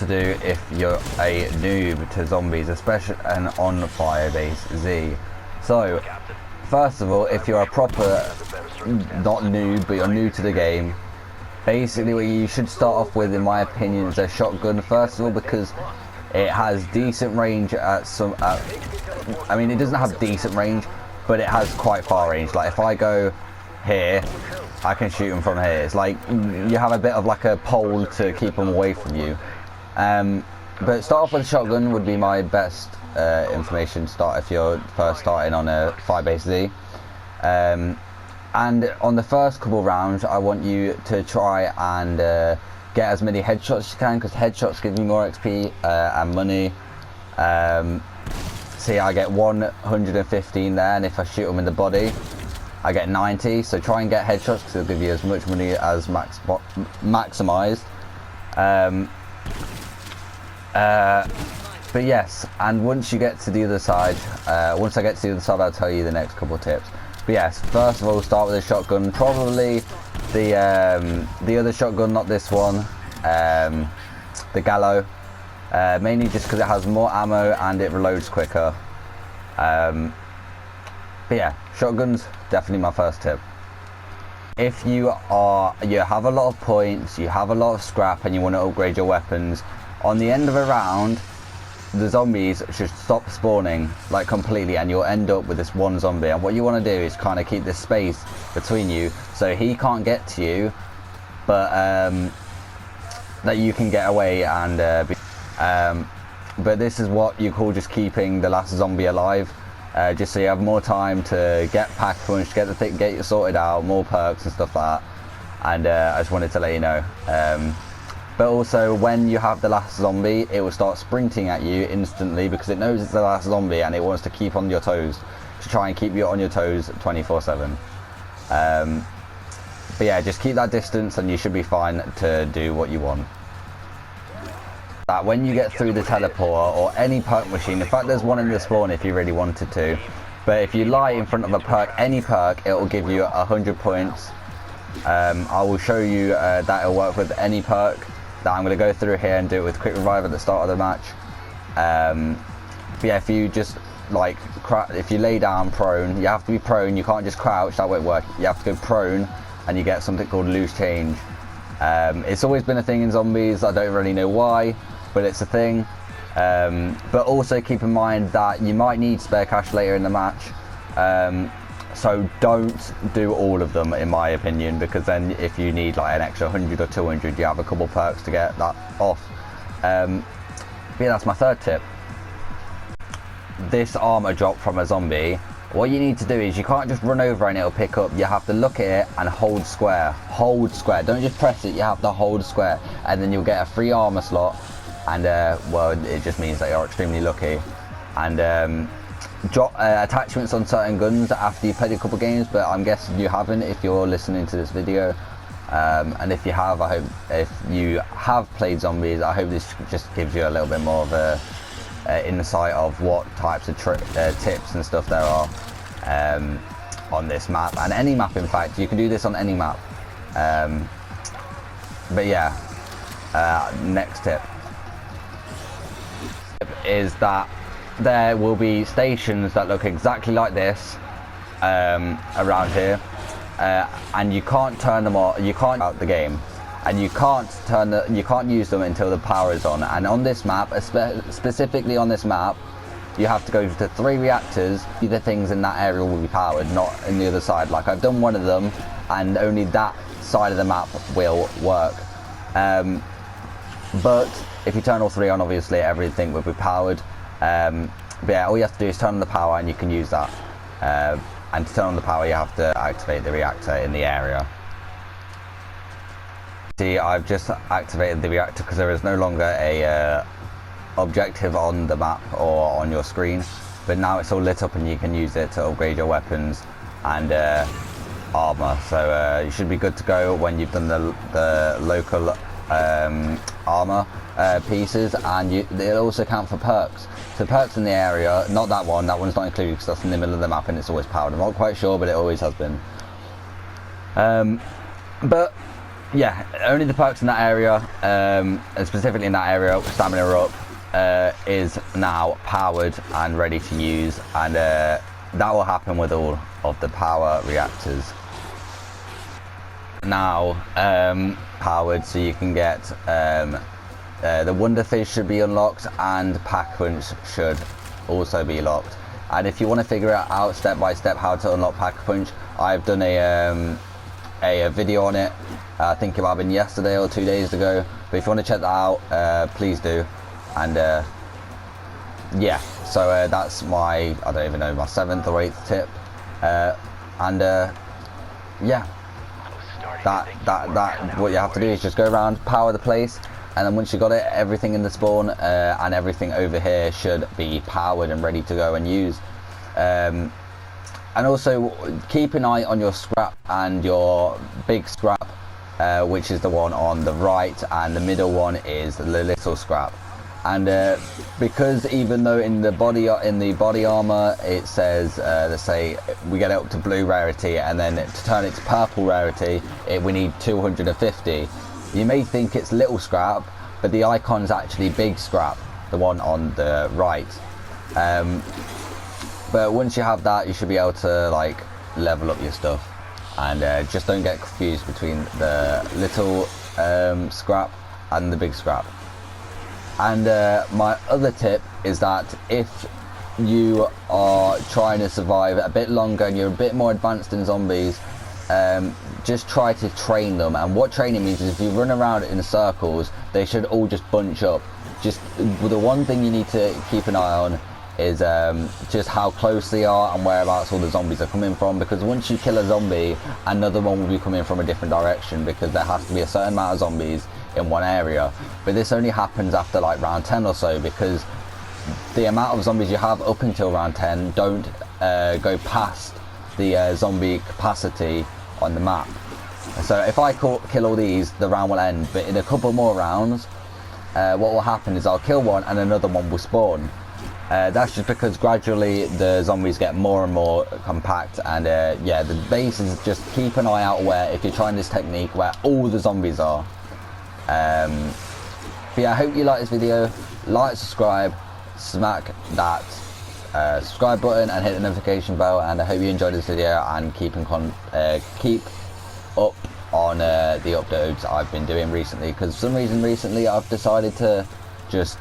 to do if you're a noob to zombies, especially and on Firebase Z. So, first of all, if you're a proper, not noob, but you're new to the game, basically what you should start off with, in my opinion, is a shotgun. First of all, because it has decent range at some, I mean, it doesn't have decent range, but it has quite far range. Like if I go here, I can shoot them from here. It's like you have a bit of like a pole to keep them away from you. But start off with a shotgun would be my best information to start if you're first starting on a Firebase Z. And on the first couple rounds, I want you to try and get as many headshots as you can, because headshots give you more XP and money. See, I get 115 there, and if I shoot them in the body, I get 90. So try and get headshots, because it'll give you as much money as maximized. But yes, and once you get to the other side, once I get to the other side, I'll tell you the next couple of tips. But yes, first of all, start with a shotgun. Probably the other shotgun, not this one, the Gallo. Mainly just because it has more ammo and it reloads quicker. But yeah, shotguns definitely my first tip. If you have a lot of points, you have a lot of scrap, and you want to upgrade your weapons, on the end of a round, the zombies should stop spawning like completely, and you'll end up with this one zombie. And what you want to do is kind of keep this space between you, so he can't get to you, but that you can get away and but this is what you call just keeping the last zombie alive, just so you have more time to get pack punch, get you sorted out, more perks and stuff like that. And I just wanted to let you know. But also, when you have the last zombie, it will start sprinting at you instantly, because it knows it's the last zombie and it wants to keep on your toes, to try and keep you on your toes 24/7. But yeah, just keep that distance and you should be fine to do what you want. That when you get through the teleport or any perk machine, in fact there's one in the spawn if you really wanted to, but if you lie in front of a perk, any perk, it will give you 100 points. I will show you that it'll work with any perk. That I'm going to go through here and do it with quick revive at the start of the match. But yeah, if you just like if you lay down prone, you have to be prone, you can't just crouch, that won't work. You have to go prone and you get something called loose change. It's always been a thing in zombies, I don't really know why, but it's a thing. But also keep in mind that you might need spare cash later in the match, so don't do all of them, in my opinion, because then if you need like an extra 100 or 200, you have a couple perks to get that off. But yeah, that's my third tip. This armor drop from a zombie, what you need to do is you can't just run over and it'll pick up. You have to look at it and hold square. Hold square, don't just press it, you have to hold square, and then you'll get a free armor slot. And well, it just means that you're extremely lucky. And drop attachments on certain guns after you've played a couple games, but I'm guessing you haven't if you're listening to this video. And if you have, I hope, if you have played zombies, I hope this just gives you a little bit more of a insight of what types of tips and stuff there are on this map, and any map. In fact, you can do this on any map. But yeah, next tip is that there will be stations that look exactly like this around here, and you can't turn them on, you can't out the game, and you can't use them until the power is on. And on this map, specifically on this map, you have to go to 3 reactors. The things in that area will be powered, not in the other side. Like I've done one of them and only that side of the map will work, but if you turn all 3 on, obviously everything will be powered. But yeah, all you have to do is turn on the power and you can use that. And to turn on the power, you have to activate the reactor in the area. See, I've just activated the reactor because there is no longer a objective on the map or on your screen, but now it's all lit up and you can use it to upgrade your weapons and armor. So you should be good to go when you've done the local armor pieces, and it'll also count for perks. So perks in the area, not that one, that one's not included because that's in the middle of the map and it's always powered. I'm not quite sure, but it always has been. But yeah, only the perks in that area, and specifically in that area, stamina up, is now powered and ready to use, and that will happen with all of the power reactors. Now powered, so you can get the Wonder Fish should be unlocked, and Pack Punch should also be locked. And if you want to figure it out step by step how to unlock Pack Punch, I've done a video on it. I think it might have been yesterday or 2 days ago, but if you want to check that out, please do. And yeah, so that's my, I don't even know, my 7th or 8th tip, and yeah, that what you have to do is just go around, power the place, and then once you got it, everything in the spawn and everything over here should be powered and ready to go and use. And also keep an eye on your scrap and your big scrap, which is the one on the right, and the middle one is the little scrap. And because even though in the body armor it says, let's say we get it up to blue rarity, and then to turn it to purple rarity we need 250. You may think it's little scrap, but the icon's actually big scrap, the one on the right. But once you have that, you should be able to like level up your stuff, and just don't get confused between the little scrap and the big scrap. And my other tip is that if you are trying to survive a bit longer and you're a bit more advanced in zombies, just try to train them. And what training means is if you run around in circles, they should all just bunch up. Just the one thing you need to keep an eye on is just how close they are and whereabouts all the zombies are coming from, because once you kill a zombie, another one will be coming from a different direction, because there has to be a certain amount of zombies in one area. But this only happens after like round 10 or so, because the amount of zombies you have up until round 10 don't go past the zombie capacity on the map. So if I kill all these, the round will end, but in a couple more rounds what will happen is I'll kill one and another one will spawn. That's just because gradually the zombies get more and more compact, and yeah, the base is just keep an eye out where, if you're trying this technique, where all the zombies are. But yeah, I hope you like this video. Like, subscribe, smack that subscribe button and hit the notification bell, and I hope you enjoyed this video, and keep up on the uploads I've been doing recently, because for some reason recently I've decided to just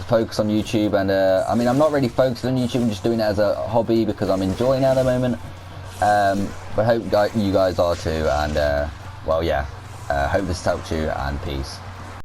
focus on YouTube. And I mean, I'm not really focused on YouTube, I'm just doing it as a hobby because I'm enjoying it at the moment. But I hope you guys are too, and well, yeah, hope this helped you, and peace.